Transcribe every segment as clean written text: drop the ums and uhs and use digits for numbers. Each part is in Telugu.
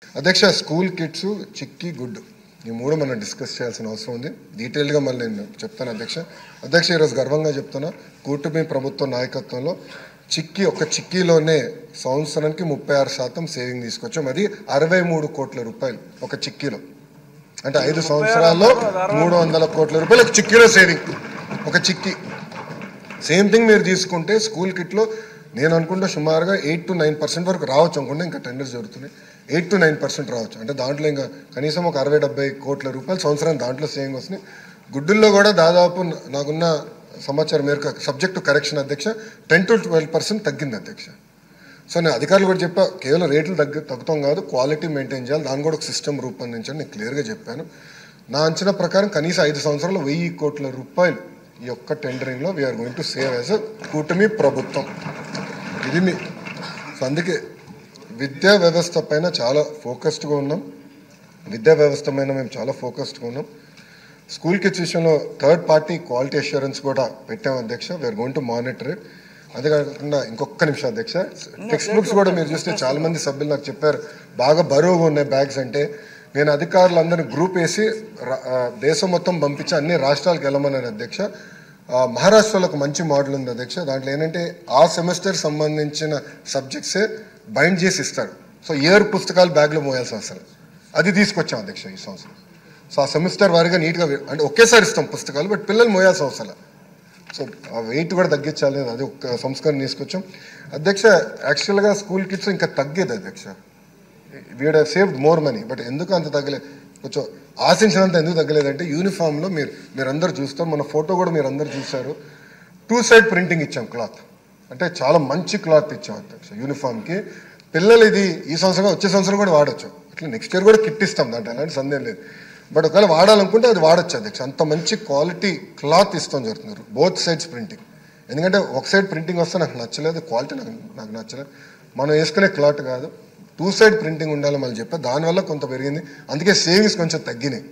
అధ్యక్ష స్కూల్ కిట్స్ చిక్కీ గుడ్ ఈ మూడు మనం డిస్కస్ చేయాల్సిన అవసరం ఉంది. డీటెయిల్గా మళ్ళీ నేను చెప్తాను అధ్యక్ష ఈరోజు గర్వంగా చెప్తున్నా, కూటమి ప్రభుత్వ నాయకత్వంలో ఒక చిక్కీలోనే సంవత్సరానికి 36% సేవింగ్ తీసుకొచ్చాం. అది 63 కోట్ల రూపాయలు ఒక చిక్కీలో. అంటే 5 సంవత్సరాల్లో 300 కోట్ల రూపాయలు ఒక చిక్కీలో సేవింగ్. ఒక చిక్కీ సేమ్ థింగ్ మీరు తీసుకుంటే స్కూల్ కిట్లో నేను అనుకుంటే సుమారుగా 8 to 9% వరకు రావచ్చు అనుకుంటే, ఇంకా టెండర్స్ జరుగుతున్నాయి. 8 to 9% రావచ్చు. అంటే దాంట్లో ఇంకా కనీసం ఒక 60-70 కోట్ల రూపాయలు సంవత్సరం దాంట్లో సేవింగ్ వస్తుంది. గుడ్డుల్లో కూడా దాదాపు నాకున్న సమాచారం మేరకు సబ్జెక్టు కరెక్షన్ అధ్యక్ష 10 to 12% తగ్గింది అధ్యక్ష. సో నేను అధికారులు కూడా చెప్పా, కేవలం రేట్లు తగ్గుతాం కాదు, క్వాలిటీ మెయింటైన్ చేయాలి, దాని కూడా ఒక సిస్టమ్ రూపొందించండి నేను క్లియర్గా చెప్పాను. నా అంచనా ప్రకారం కనీసం 5 సంవత్సరాలు 1000 కోట్ల రూపాయలు ఈ యొక్క టెండరింగ్లో we are going to save as a కూటమి ప్రభుత్వం. ఇది సో అందుకే విద్యా వ్యవస్థ పైన చాలా ఫోకస్డ్గా ఉన్నాం. మేము చాలా ఫోకస్డ్గా ఉన్నాం. స్కూల్ కిడ్స్ విషయంలో థర్డ్ పార్టీ క్వాలిటీ అష్యూరెన్స్ కూడా పెట్టాం అధ్యక్ష. We are going to monitor it. అదే కాకుండా ఇంకొక నిమిషం అధ్యక్ష, టెక్స్ట్ బుక్స్ కూడా మీరు చూస్తే చాలా మంది సభ్యులు నాకు చెప్పారు బాగా బరువుగా ఉన్నాయి బ్యాగ్స్ అంటే. నేను అధికారులందరినీ గ్రూప్ వేసి దేశం మొత్తం పంపించి అన్ని రాష్ట్రాలకు వెళ్ళమన్నాను అధ్యక్ష. మహారాష్ట్రలో ఒక మంచి మోడల్ ఉంది అధ్యక్ష. దాంట్లో ఏంటంటే ఆ సెమిస్టర్ సంబంధించిన సబ్జెక్ట్సే బైండ్ చేసి ఇస్తారు. సో పుస్తకాలు బ్యాగ్లో మోయాల్సిన అవసరం, అది తీసుకొచ్చాం అధ్యక్ష ఈ సంవత్సరం. సో ఆ సెమిస్టర్ వారిగా నీట్గా అంటే ఒకేసారి ఇస్తాం పుస్తకాలు, బట్ పిల్లలు మోయాల్సిన అవసరం. సో ఆ వెయిట్ కూడా తగ్గించాలి, అది ఒక సంస్కరణ తీసుకొచ్చాం అధ్యక్ష. యాక్చువల్గా స్కూల్ కిడ్స్ ఇంకా తగ్గేది అధ్యక్ష. We would have saved more money, but ఎందుకు అంత తగ్గలేదు, కొంచెం ఆశించినంత ఎందుకు తగ్గలేదంటే యూనిఫామ్లో మీరందరూ చూస్తారు, మన ఫోటో కూడా మీరు అందరు చూశారు, 2 side ప్రింటింగ్ ఇచ్చాం క్లాత్. అంటే చాలా మంచి క్లాత్ ఇచ్చాం అధ్యక్ష యూనిఫామ్కి. పిల్లలు ఇది ఈ సంవత్సరం వచ్చే సంవత్సరం కూడా వాడచ్చు, అట్లా నెక్స్ట్ ఇయర్ కూడా కిట్ ఇస్తాం, దాంట్లో అలాంటి సందేహం లేదు. బట్ ఒకవేళ వాడాలనుకుంటే అది వాడచ్చు అధ్యక్ష. అంత మంచి క్వాలిటీ క్లాత్ ఇస్తాం జరుగుతున్నారు, బోత్ సైడ్స్ ప్రింటింగ్. ఎందుకంటే ఒక సైడ్ ప్రింటింగ్ వస్తే నాకు నచ్చలేదు, క్వాలిటీ నాకు నచ్చలేదు. మనం వేసుకునే క్లాత్ కాదు, 2 side ప్రింటింగ్ ఉండాలి మళ్ళీ చెప్పా. దానివల్ల కొంత పెరిగింది, అందుకే సేవింగ్స్ కొంచెం తగ్గినాయి.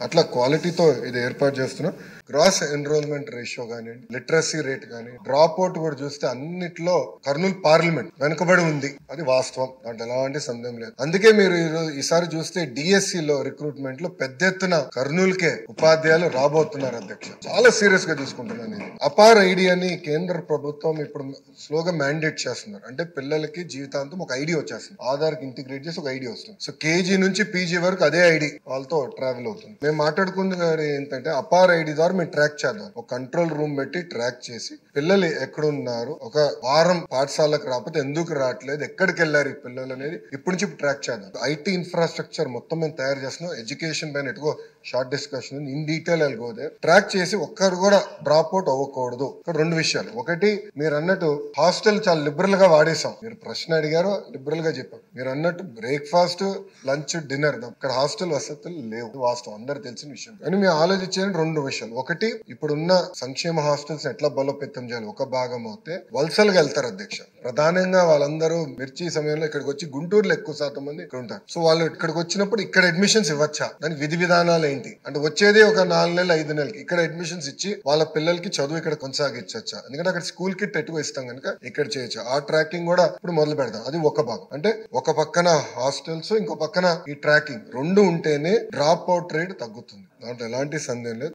అట్లా క్వాలిటీతో ఇది ఏర్పాటు చేస్తున్నాం. గ్రాస్ ఎన్రోల్మెంట్ రేషియో కానీ, లిటరసీ రేట్ కానీ, డ్రాప్ అవుట్ కూడా చూస్తే అన్నిట్లో కర్నూలు పార్లమెంట్ వెనుకబడి ఉంది, అది వాస్తవం, దాంట్లో ఎలాంటి సందేహం లేదు. అందుకే మీరు ఈసారి చూస్తే డిఎస్సిలో రిక్రూట్మెంట్ లో పెద్ద ఎత్తున కర్నూలుకే ఉపాధ్యాయులు రాబోతున్నారు అధ్యక్ష. చాలా సీరియస్ గా తీసుకుంటున్నాను ఇది. అపార్ ఐడి అని కేంద్ర ప్రభుత్వం ఇప్పుడు స్లోగా మ్యాండేట్ చేస్తున్నారు. అంటే పిల్లలకి జీవితాంతం ఒక ఐడి వచ్చేస్తుంది, ఆధార్ కి ఇంటిగ్రేట్ చేసి ఒక ఐడి వస్తుంది. సో కేజీ నుంచి పీజీ వరకు అదే ఐడి వాళ్ళతో ట్రావెల్ అవుతుంది. మేము మాట్లాడుకుంది ఏంటంటే అపార్ ఐడి ద్వారా మేము ట్రాక్ చేద్దాం, ఒక కంట్రోల్ రూమ్ పెట్టి ట్రాక్ చేసి పిల్లలు ఎక్కడున్నారు, ఒక వారం పాఠశాలకు రాకపోతే ఎందుకు రావట్లేదు, ఎక్కడికి వెళ్ళారు ఈ పిల్లలు అనేది ఇప్పటి నుంచి ట్రాక్ చేద్దాం. ఐటీ ఇన్ఫ్రాస్ట్రక్చర్ మొత్తం మేము తయారు చేస్తున్నాం. ఎడ్యుకేషన్ పైన ఎటుకో షార్ట్ డిస్కషన్ ఇన్ డీటెయిల్ వెళ్ళిపోతే ట్రాక్ చేసి ఒక్కరు కూడా డ్రాప్ అవుట్ అవ్వకూడదు. ఇక్కడ 2 విషయాలు. ఒకటి, మీరు అన్నట్టు హాస్టల్ చాలా లిబరల్ గా వాడేసాం. మీరు ప్రశ్న అడిగారో లిబరల్ గా చెప్పారు. మీరు అన్నట్టు బ్రేక్ఫాస్ట్, లంచ్, డిన్నర్ ఇక్కడ హాస్టల్ వసతులు లేవు, వాస్తవం అందరు తెలిసిన విషయం. కానీ మేము ఆలోచించే 2 విషయాలు. ఒకటి, ఇప్పుడున్న సంక్షేమ హాస్టల్స్ ఎట్లా బలోపేతం చేయాలి. ఒక భాగం అయితే వలసలుగా వెళ్తారు అధ్యక్ష. ప్రధానంగా వాళ్ళందరూ మిర్చి సమయంలో ఇక్కడికి వచ్చి, గుంటూరులో ఎక్కువ శాతం మంది ఇక్కడ ఉంటారు. సో వాళ్ళు ఇక్కడికి వచ్చినప్పుడు ఇక్కడ అడ్మిషన్స్ ఇవ్వచ్చా, దానికి విధి విధానాలు ఏంటి అంటే, వచ్చేది ఒక 4 నెలలు 5 నెలలకి ఇక్కడ అడ్మిషన్స్ ఇచ్చి వాళ్ళ పిల్లలకి చదువు ఇక్కడ కొనసాగించచ్చా, ఎందుకంటే అక్కడ స్కూల్ కిట్ ఎటువ ఇస్తాం కనుక ఇక్కడ చేయొచ్చు. ఆ ట్రాకింగ్ కూడా ఇప్పుడు మొదలు పెడతాం. అది ఒక భాగం. అంటే ఒక పక్కన హాస్టల్స్, ఇంకో పక్కన ఈ ట్రాకింగ్ 2 ఉంటేనే డ్రాప్ అవుట్ రేట్ తగ్గుతుంది, దాంట్లో ఎలాంటి సందేహం లేదు.